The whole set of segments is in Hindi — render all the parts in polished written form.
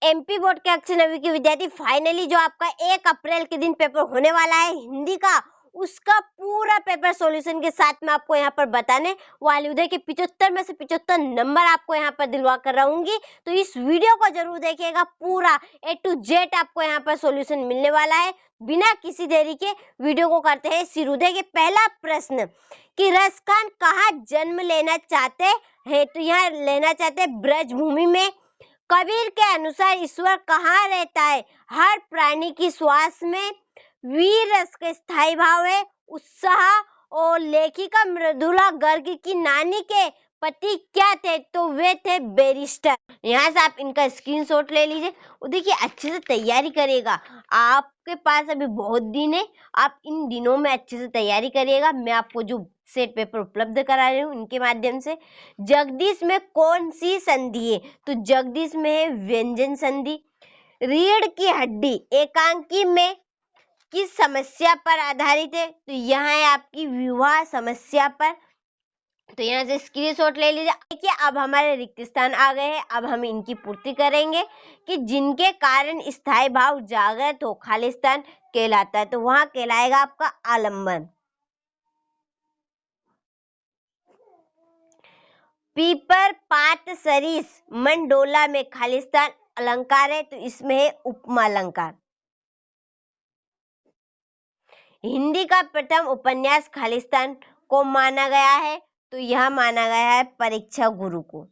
एमपी बोर्ड के कक्षा 9वीं के विद्यार्थी, फाइनली जो आपका 1 अप्रैल के दिन पेपर होने वाला है हिंदी का, उसका पूरा पेपर सॉल्यूशन के साथ में आपको यहाँ पर बताने वाली हूँ। देखिए 75 में से 75 नंबर आपको यहाँ पर दिलवा कर रहूंगी, तो इस वीडियो को जरूर देखिएगा, पूरा A to Z आपको यहाँ पर सॉल्यूशन मिलने वाला है। बिना किसी देरी के वीडियो को करते हैं शुरू। देखिए पहला प्रश्न कि रस खान कहाँ जन्म लेना चाहते हैं, तो यहाँ लेना चाहते हैं ब्रजभूमि में। कबीर के अनुसार ईश्वर कहाँ रहता है, हर प्राणी की श्वास में। वीर रस का स्थायी भाव है उत्साह। और लेखिका मृदुला गर्ग की नानी के पति क्या थे, तो वे थे बैरिस्टर। यहाँ से आप इनका स्क्रीनशॉट ले लीजिए और देखिए अच्छे से तैयारी करिएगा। आपके पास अभी बहुत दिन है, आप इन दिनों में अच्छे से तैयारी करिएगा। मैं आपको जो सेट पेपर उपलब्ध करा रही हूँ इनके माध्यम से। जगदीश में कौन सी संधि है, तो जगदीश में है व्यंजन संधि। रीढ़ की हड्डी एकांकी में किस समस्या पर आधारित है, तो यहाँ है आपकी विवाह समस्या पर। तो यहाँ से स्क्रीनशॉट ले लीजिए। देखिए अब हमारे रिक्त स्थान आ गए हैं, अब हम इनकी पूर्ति करेंगे कि जिनके कारण स्थायी भाव जागृत हो खाली स्थान कहलाता है, तो वहां कहलाएगा आपका आलम्बन। पीपर पात सरीस मंडोला में खाली स्थान अलंकार है, तो इसमें है उपमा अलंकार। हिंदी का प्रथम उपन्यास खालिस्तान को माना गया है, तो यह माना गया है परीक्षा गुरु को।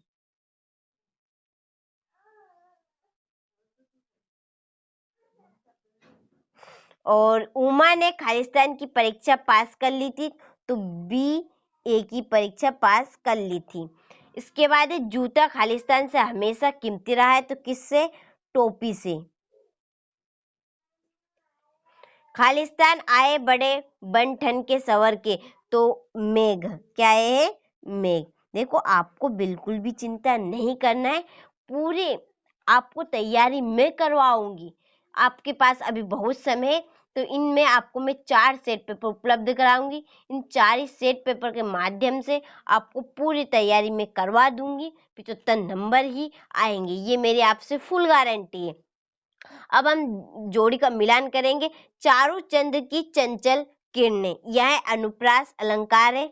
और उमा ने खालिस्तान की परीक्षा पास कर ली थी, तो BA की परीक्षा पास कर ली थी। इसके बाद जूता खालिस्तान से हमेशा कीमती रहा है, तो किससे, टोपी से। खालिस्तान आए बड़े बन ठन के सवर के, तो मेघ क्या है, मेघ। देखो आपको बिल्कुल भी चिंता नहीं करना है, पूरी आपको तैयारी मैं करवाऊंगी। आपके पास अभी बहुत समय है, तो इनमें आपको मैं 4 सेट पेपर उपलब्ध कराऊंगी। इन 4 ही सेट पेपर के माध्यम से आपको पूरी तैयारी मैं करवा दूंगी। 75 नंबर ही आएंगे, ये मेरी आपसे फुल गारंटी है। अब हम जोड़ी का मिलान करेंगे। चारू चंद्र की चंचल किरणें, यह अनुप्रास अलंकार है।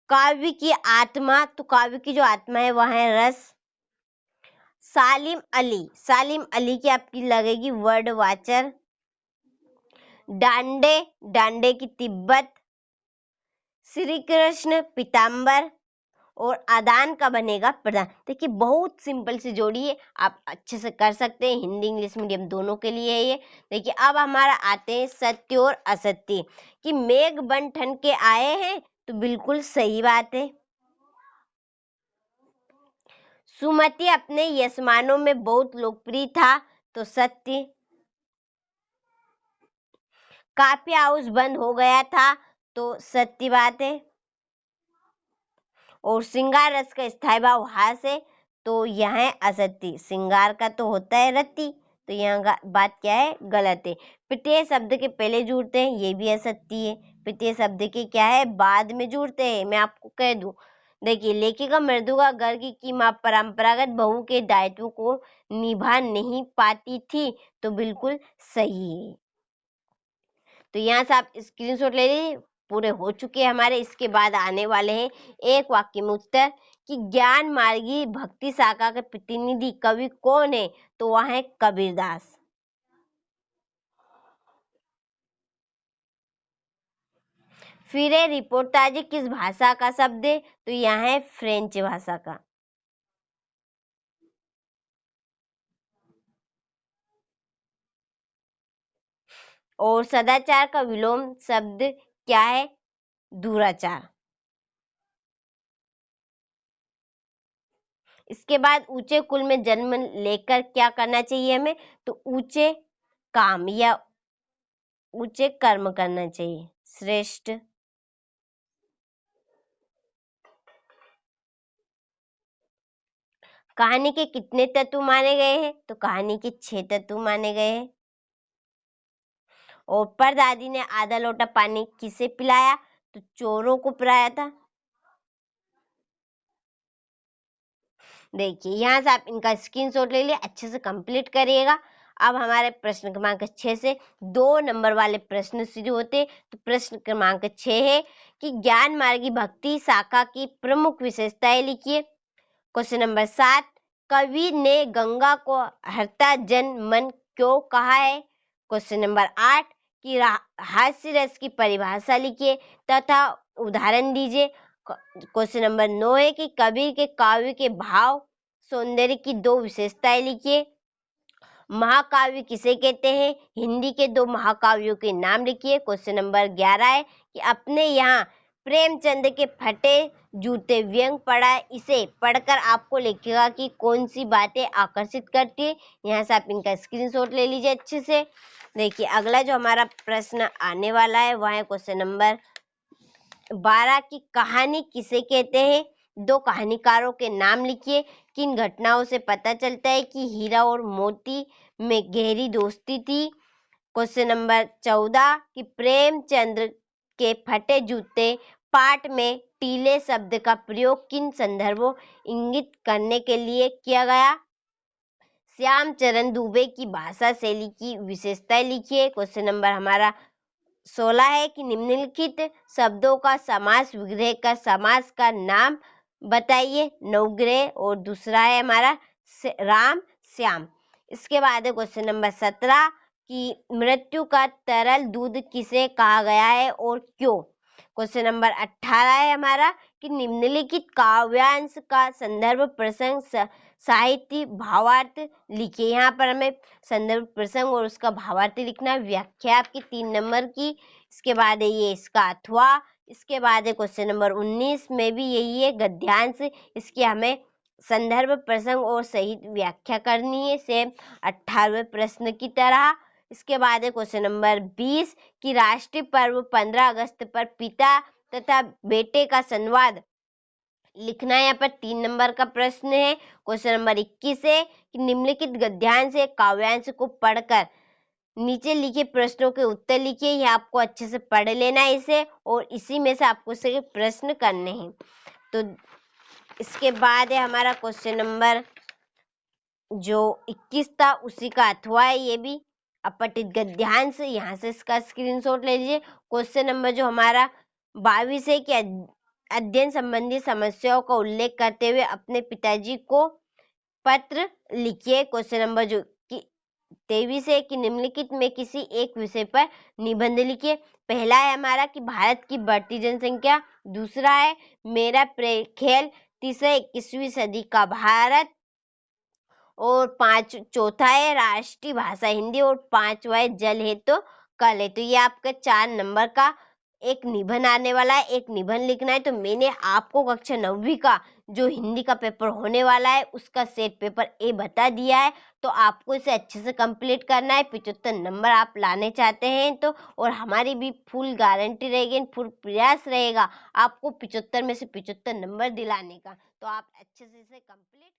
काव्य की आत्मा, तो काव्य की जो आत्मा है वह है रस। सालिम अली की आपकी लगेगी वर्ड वाचर। डांडे, डांडे की तिब्बत। श्री कृष्ण पीताम्बर। और आदान का बनेगा प्रदान। देखिए बहुत सिंपल सी जोड़ी है, आप अच्छे से कर सकते हैं, हिंदी इंग्लिश मीडियम दोनों के लिए है ये। देखिए अब हमारा आते हैं सत्य और असत्य, कि मेघ बन ठन के आए हैं, तो बिल्कुल सही बात है। सुमति अपने यजमानों में बहुत लोकप्रिय था, तो सत्य। काफी हाउस बंद हो गया था, तो सत्य बात है। और श्रृंगार रस का स्थायी भाव हास है, तो यह है असत्य। श्रृंगार का तो होता है रति, तो यहाँ बात क्या है, गलत है। पितेय शब्द के पहले जुड़ते हैं, ये भी असत्य है। पितेय शब्द के क्या है, बाद में जुड़ते हैं, मैं आपको कह दूं। देखिए लेखिका मृदुला गर्ग की मां परंपरागत बहू के दायित्व को निभा नहीं पाती थी, तो बिल्कुल सही है। तो यहाँ से आप स्क्रीनशॉट ले लीजिए, पूरे हो चुके हैं हमारे। इसके बाद आने वाले हैं एक वाक्य में उत्तर, कि ज्ञान मार्गी भक्ति शाखा के प्रतिनिधि कवि कौन है, तो वह है कबीरदास। फिर है रिपोर्टाजी किस भाषा का शब्द है, तो यह है फ्रेंच भाषा का। और सदाचार का विलोम शब्द क्या है, दुराचार। इसके बाद ऊंचे कुल में जन्म लेकर क्या करना चाहिए हमें, तो ऊंचे काम या ऊंचे कर्म करना चाहिए, श्रेष्ठ। कहानी के कितने तत्व माने गए हैं, तो कहानी के 6 तत्व माने गए हैं। और परदादी ने आधा लोटा पानी किसे पिलाया, तो चोरों को पिलाया था। देखिए यहाँ से आप इनका स्क्रीनशॉट ले लिए, अच्छे से कंप्लीट करिएगा। अब हमारे प्रश्न क्रमांक 6 से 2 नंबर वाले प्रश्न शुरू होते। तो प्रश्न क्रमांक 6 है कि ज्ञान मार्गी भक्ति शाखा की प्रमुख विशेषताएं लिखिए। क्वेश्चन नंबर 7, कवि ने गंगा को हरता जन मन क्यों कहा है। क्वेश्चन नंबर 8 कि हास्य रस की परिभाषा लिखिए तथा उदाहरण दीजिए। क्वेश्चन नंबर 9 है कि कबीर के काव्य के भाव सौंदर्य की 2 विशेषताएं लिखिए। महाकाव्य किसे कहते हैं, हिंदी के 2 महाकाव्यों के नाम लिखिए। क्वेश्चन नंबर 11 है कि अपने यहाँ प्रेमचंद के फटे जूते व्यंग पढ़ा है, इसे पढ़कर आपको लिखेगा कि कौन सी बातें आकर्षित करती है। यहाँ से आप इनका स्क्रीनशॉट ले लीजिए अच्छे से। देखिए अगला जो हमारा प्रश्न आने वाला है वह है क्वेश्चन नंबर 12 की कहानी किसे कहते हैं। 2 कहानीकारों के नाम लिखिए। किन घटनाओं से पता चलता है कि हीरा और मोती में गहरी दोस्ती थी। क्वेश्चन नंबर 14 कि प्रेमचंद्र के फटे जूते पाठ में टीले शब्द का प्रयोग किन संदर्भों इंगित करने के लिए किया गया। श्यामचरण दुबे की भाषा शैली की विशेषताएं लिखिए। क्वेश्चन नंबर हमारा 16 है कि निम्नलिखित शब्दों का समास विग्रह कर समास का नाम बताइए। नवग्रह और दूसरा है हमारा राम श्याम। इसके बाद है क्वेश्चन नंबर 17 कि मृत्यु का तरल दूध किसे कहा गया है और क्यों। क्वेश्चन नंबर 18 है हमारा कि निम्नलिखित काव्यांश का संदर्भ प्रसंग साहित्य भावार्थ लिखिए। यहाँ पर हमें संदर्भ प्रसंग और उसका भावार्थ लिखना है। व्याख्या आपकी 3 नंबर की। इसके बाद है ये इसका अथवा। इसके बाद है क्वेश्चन नंबर 19 में भी यही है गद्यांश। इसकी हमें संदर्भ प्रसंग और सही व्याख्या करनी है सेम 18वें प्रश्न की तरह। इसके बाद है क्वेश्चन नंबर 20 कि राष्ट्रीय पर्व 15 अगस्त पर पिता तथा बेटे का संवाद लिखना है। यहाँ पर 3 नंबर का प्रश्न है। क्वेश्चन नंबर 21 है कि निम्नलिखित गद्यांश से काव्यांश को पढ़कर नीचे लिखे प्रश्नों के उत्तर लिखिए। ये आपको अच्छे से पढ़ लेना है इसे और इसी में से आपको सही प्रश्न करने हैं। तो इसके बाद है हमारा क्वेश्चन नंबर जो 21 था उसी का अथवा है ये भी अपठित गद्यांश। यहाँ से इसका स्क्रीनशॉट ले लीजिए। क्वेश्चन नंबर जो हमारा 22 है कि अध्ययन संबंधी समस्याओं का उल्लेख करते हुए अपने पिताजी को पत्र लिखिए। क्वेश्चन नंबर जो 23 है कि निम्नलिखित में किसी एक विषय पर निबंध लिखिए। पहला है हमारा कि भारत की बढ़ती जनसंख्या, दूसरा है मेरा प्रिय खेल, तीसरा 21वीं सदी का भारत और चौथा है राष्ट्रीय भाषा हिंदी और 5वां है जल है तो कल है। तो ये आपका 4 नंबर का एक निबंध आने वाला है। एक निबंध लिखना है। तो मैंने आपको कक्षा 9वीं का जो हिंदी का पेपर होने वाला है उसका सेट पेपर ए बता दिया है। तो आपको इसे अच्छे से कंप्लीट करना है। 75 नंबर आप लाने चाहते हैं तो और हमारी भी फुल गारंटी रहेगी, फुल प्रयास रहेगा आपको 75 में से 75 नंबर दिलाने का। तो आप अच्छे से इसे कंप्लीट